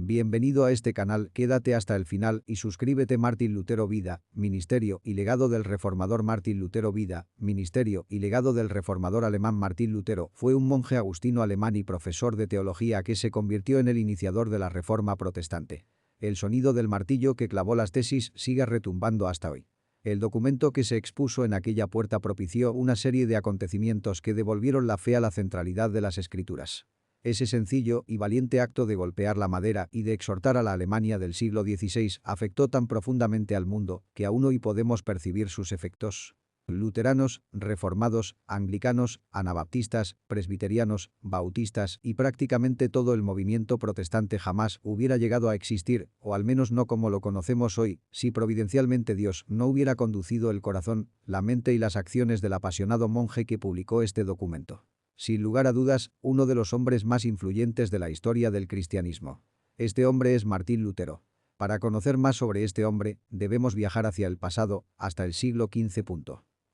Bienvenido a este canal, quédate hasta el final y suscríbete. Martín Lutero Vida, Ministerio y legado del reformador. Martín Lutero Vida, Ministerio y legado del reformador alemán. Martín Lutero fue un monje agustino alemán y profesor de teología que se convirtió en el iniciador de la Reforma protestante. El sonido del martillo que clavó las tesis sigue retumbando hasta hoy. El documento que se expuso en aquella puerta propició una serie de acontecimientos que devolvieron la fe a la centralidad de las Escrituras. Ese sencillo y valiente acto de golpear la madera y de exhortar a la Alemania del siglo XVI afectó tan profundamente al mundo que aún hoy podemos percibir sus efectos. Luteranos, reformados, anglicanos, anabaptistas, presbiterianos, bautistas y prácticamente todo el movimiento protestante jamás hubiera llegado a existir, o al menos no como lo conocemos hoy, si providencialmente Dios no hubiera conducido el corazón, la mente y las acciones del apasionado monje que publicó este documento. Sin lugar a dudas, uno de los hombres más influyentes de la historia del cristianismo. Este hombre es Martín Lutero. Para conocer más sobre este hombre, debemos viajar hacia el pasado, hasta el siglo XV.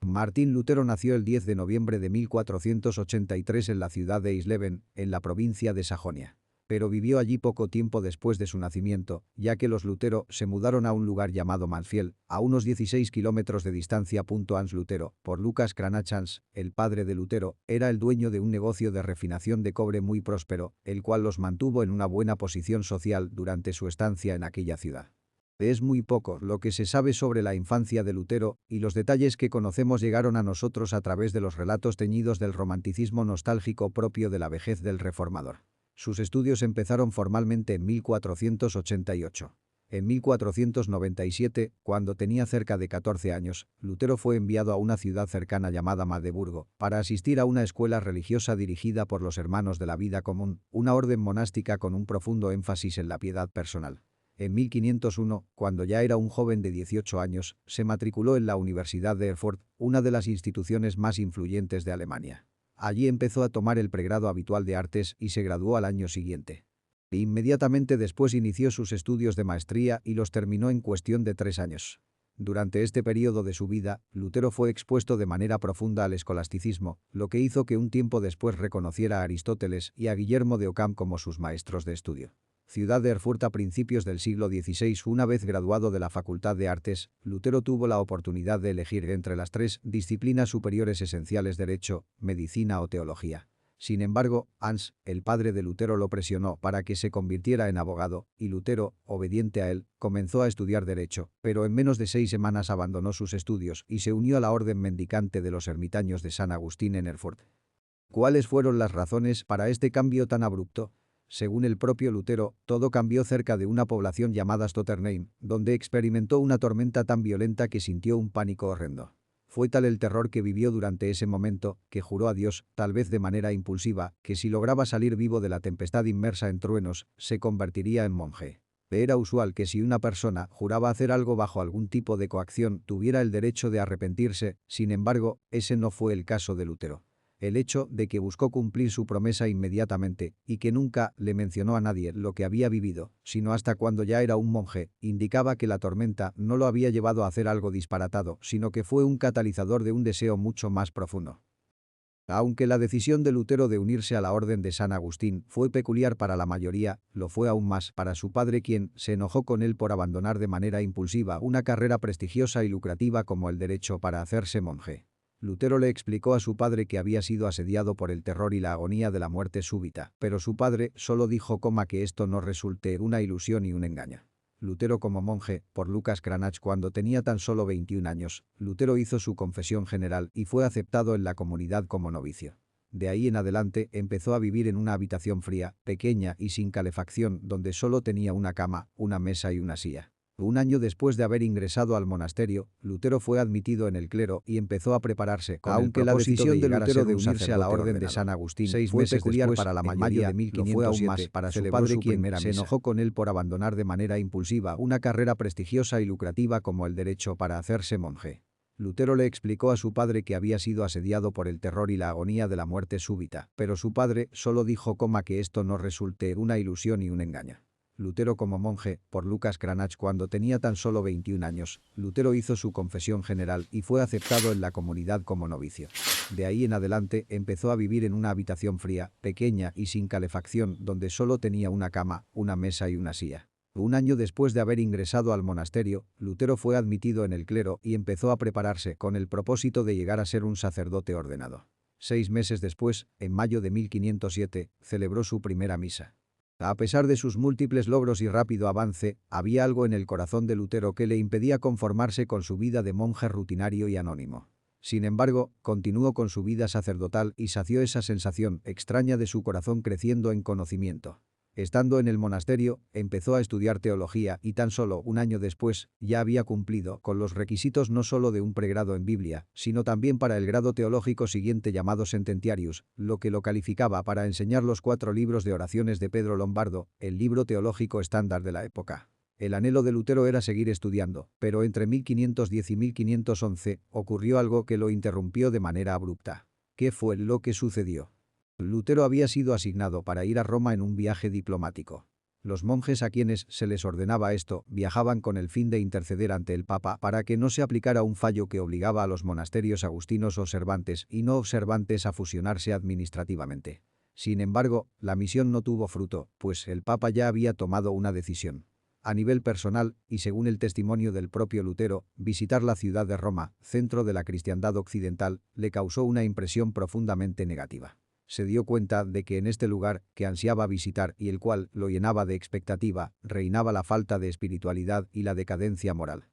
Martín Lutero nació el 10 de noviembre de 1483 en la ciudad de Eisleben, en la provincia de Sajonia. Pero vivió allí poco tiempo después de su nacimiento, ya que los Lutero se mudaron a un lugar llamado Mansfield, a unos 16 kilómetros de distancia. Hans Lutero, por Lucas Cranach. Hans, el padre de Lutero, era el dueño de un negocio de refinación de cobre muy próspero, el cual los mantuvo en una buena posición social durante su estancia en aquella ciudad. Es muy poco lo que se sabe sobre la infancia de Lutero, y los detalles que conocemos llegaron a nosotros a través de los relatos teñidos del romanticismo nostálgico propio de la vejez del reformador. Sus estudios empezaron formalmente en 1488. En 1497, cuando tenía cerca de 14 años, Lutero fue enviado a una ciudad cercana llamada Magdeburgo para asistir a una escuela religiosa dirigida por los Hermanos de la Vida Común, una orden monástica con un profundo énfasis en la piedad personal. En 1501, cuando ya era un joven de 18 años, se matriculó en la Universidad de Erfurt, una de las instituciones más influyentes de Alemania. Allí empezó a tomar el pregrado habitual de artes y se graduó al año siguiente. Inmediatamente después inició sus estudios de maestría y los terminó en cuestión de 3 años. Durante este periodo de su vida, Lutero fue expuesto de manera profunda al escolasticismo, lo que hizo que un tiempo después reconociera a Aristóteles y a Guillermo de Ockham como sus maestros de estudio. Ciudad de Erfurt a principios del siglo XVI. Una vez graduado de la Facultad de Artes, Lutero tuvo la oportunidad de elegir entre las 3 disciplinas superiores esenciales: derecho, medicina o teología. Sin embargo, Hans, el padre de Lutero, lo presionó para que se convirtiera en abogado, y Lutero, obediente a él, comenzó a estudiar derecho, pero en menos de 6 semanas abandonó sus estudios y se unió a la orden mendicante de los ermitaños de San Agustín en Erfurt. ¿Cuáles fueron las razones para este cambio tan abrupto? Según el propio Lutero, todo cambió cerca de una población llamada Stotternheim, donde experimentó una tormenta tan violenta que sintió un pánico horrendo. Fue tal el terror que vivió durante ese momento, que juró a Dios, tal vez de manera impulsiva, que si lograba salir vivo de la tempestad inmersa en truenos, se convertiría en monje. Era usual que si una persona juraba hacer algo bajo algún tipo de coacción, tuviera el derecho de arrepentirse. Sin embargo, ese no fue el caso de Lutero. El hecho de que buscó cumplir su promesa inmediatamente y que nunca le mencionó a nadie lo que había vivido, sino hasta cuando ya era un monje, indicaba que la tormenta no lo había llevado a hacer algo disparatado, sino que fue un catalizador de un deseo mucho más profundo. Aunque la decisión de Lutero de unirse a la orden de San Agustín fue peculiar para la mayoría, lo fue aún más para su padre, quien se enojó con él por abandonar de manera impulsiva una carrera prestigiosa y lucrativa como el derecho para hacerse monje. Lutero le explicó a su padre que había sido asediado por el terror y la agonía de la muerte súbita, pero su padre solo dijo que esto no resulte una ilusión y un engaño. Lutero como monje, por Lucas Cranach. Cuando tenía tan solo 21 años, Lutero hizo su confesión general y fue aceptado en la comunidad como novicio. De ahí en adelante empezó a vivir en una habitación fría, pequeña y sin calefacción, donde solo tenía una cama, una mesa y una silla. Un año después de haber ingresado al monasterio, Lutero fue admitido en el clero y empezó a prepararse con Aunque la decisión de Lutero de unirse a la orden de San Agustín 6 fue meses peculiar después, para la en mayoría, mayo de lo fue aún más 1507, para su celebró padre, su quien primera se misa. enojó con él por abandonar de manera impulsiva una carrera prestigiosa y lucrativa como el derecho para hacerse monje. Lutero le explicó a su padre que había sido asediado por el terror y la agonía de la muerte súbita, pero su padre solo dijo que esto no resulte una ilusión y un engaño. Lutero como monje, por Lucas Cranach cuando tenía tan solo 21 años. Lutero hizo su confesión general y fue aceptado en la comunidad como novicio. De ahí en adelante empezó a vivir en una habitación fría, pequeña y sin calefacción donde solo tenía una cama, una mesa y una silla. Un año después de haber ingresado al monasterio, Lutero fue admitido en el clero y empezó a prepararse con el propósito de llegar a ser un sacerdote ordenado. 6 meses después, en mayo de 1507, celebró su primera misa. A pesar de sus múltiples logros y rápido avance, había algo en el corazón de Lutero que le impedía conformarse con su vida de monje rutinario y anónimo. Sin embargo, continuó con su vida sacerdotal y sació esa sensación extraña de su corazón creciendo en conocimiento. Estando en el monasterio, empezó a estudiar teología y tan solo un año después ya había cumplido con los requisitos no solo de un pregrado en Biblia, sino también para el grado teológico siguiente llamado Sententiarius, lo que lo calificaba para enseñar los 4 libros de oraciones de Pedro Lombardo, el libro teológico estándar de la época. El anhelo de Lutero era seguir estudiando, pero entre 1510 y 1511 ocurrió algo que lo interrumpió de manera abrupta. ¿Qué fue lo que sucedió? Lutero había sido asignado para ir a Roma en un viaje diplomático. Los monjes a quienes se les ordenaba esto viajaban con el fin de interceder ante el Papa para que no se aplicara un fallo que obligaba a los monasterios agustinos observantes y no observantes a fusionarse administrativamente. Sin embargo, la misión no tuvo fruto, pues el Papa ya había tomado una decisión. A nivel personal, y según el testimonio del propio Lutero, visitar la ciudad de Roma, centro de la cristiandad occidental, le causó una impresión profundamente negativa. Se dio cuenta de que en este lugar, que ansiaba visitar y el cual lo llenaba de expectativa, reinaba la falta de espiritualidad y la decadencia moral.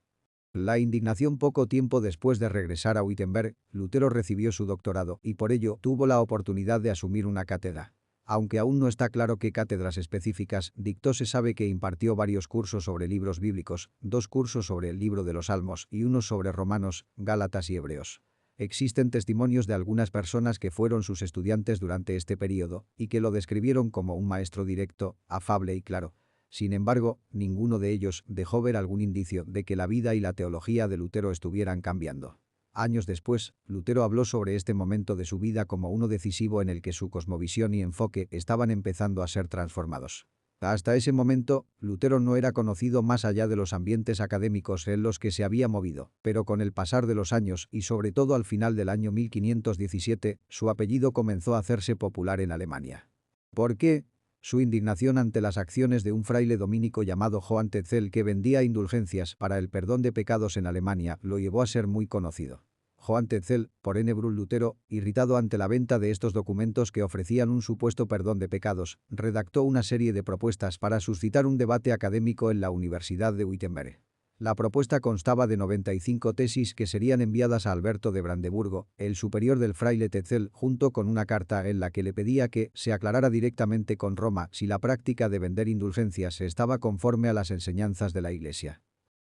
La indignación poco tiempo después de regresar a Wittenberg, Lutero recibió su doctorado y por ello tuvo la oportunidad de asumir una cátedra. Aunque aún no está claro qué cátedras específicas dictó, se sabe que impartió varios cursos sobre libros bíblicos, 2 cursos sobre el libro de los Salmos y uno sobre Romanos, Gálatas y Hebreos. Existen testimonios de algunas personas que fueron sus estudiantes durante este periodo y que lo describieron como un maestro directo, afable y claro. Sin embargo, ninguno de ellos dejó ver algún indicio de que la vida y la teología de Lutero estuvieran cambiando. Años después, Lutero habló sobre este momento de su vida como uno decisivo en el que su cosmovisión y enfoque estaban empezando a ser transformados. Hasta ese momento, Lutero no era conocido más allá de los ambientes académicos en los que se había movido, pero con el pasar de los años y sobre todo al final del año 1517, su apellido comenzó a hacerse popular en Alemania. ¿Por qué? Su indignación ante las acciones de un fraile dominico llamado Johann Tetzel que vendía indulgencias para el perdón de pecados en Alemania lo llevó a ser muy conocido. Johann Tetzel, por N. Brun Lutero, irritado ante la venta de estos documentos que ofrecían un supuesto perdón de pecados, redactó una serie de propuestas para suscitar un debate académico en la Universidad de Wittenberg. La propuesta constaba de 95 tesis que serían enviadas a Alberto de Brandeburgo, el superior del fraile Tetzel, junto con una carta en la que le pedía que se aclarara directamente con Roma si la práctica de vender indulgencias estaba conforme a las enseñanzas de la Iglesia.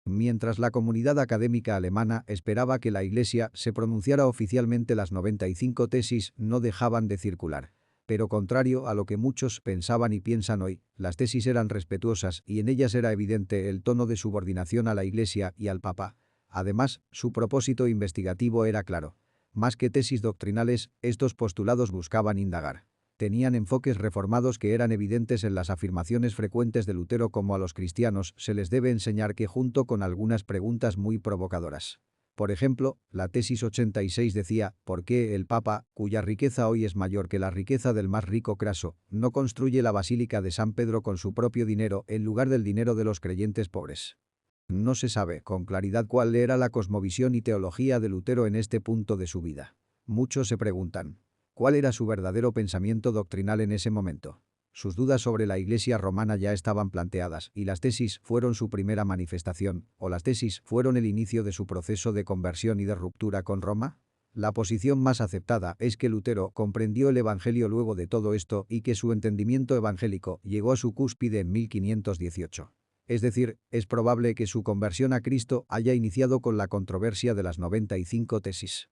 Mientras la comunidad académica alemana esperaba que la Iglesia se pronunciara oficialmente, las 95 tesis no dejaban de circular. Pero contrario a lo que muchos pensaban y piensan hoy, las tesis eran respetuosas y en ellas era evidente el tono de subordinación a la Iglesia y al Papa. Además, su propósito investigativo era claro. Más que tesis doctrinales, estos postulados buscaban indagar. Tenían enfoques reformados que eran evidentes en las afirmaciones frecuentes de Lutero como a los cristianos se les debe enseñar que, junto con algunas preguntas muy provocadoras. Por ejemplo, la tesis 86 decía, ¿por qué el Papa, cuya riqueza hoy es mayor que la riqueza del más rico Craso, no construye la Basílica de San Pedro con su propio dinero en lugar del dinero de los creyentes pobres? No se sabe con claridad cuál era la cosmovisión y teología de Lutero en este punto de su vida. Muchos se preguntan, ¿cuál era su verdadero pensamiento doctrinal en ese momento? Sus dudas sobre la Iglesia romana ya estaban planteadas y las tesis fueron su primera manifestación, o las tesis fueron el inicio de su proceso de conversión y de ruptura con Roma. La posición más aceptada es que Lutero comprendió el Evangelio luego de todo esto y que su entendimiento evangélico llegó a su cúspide en 1518. Es decir, es probable que su conversión a Cristo haya iniciado con la controversia de las 95 tesis.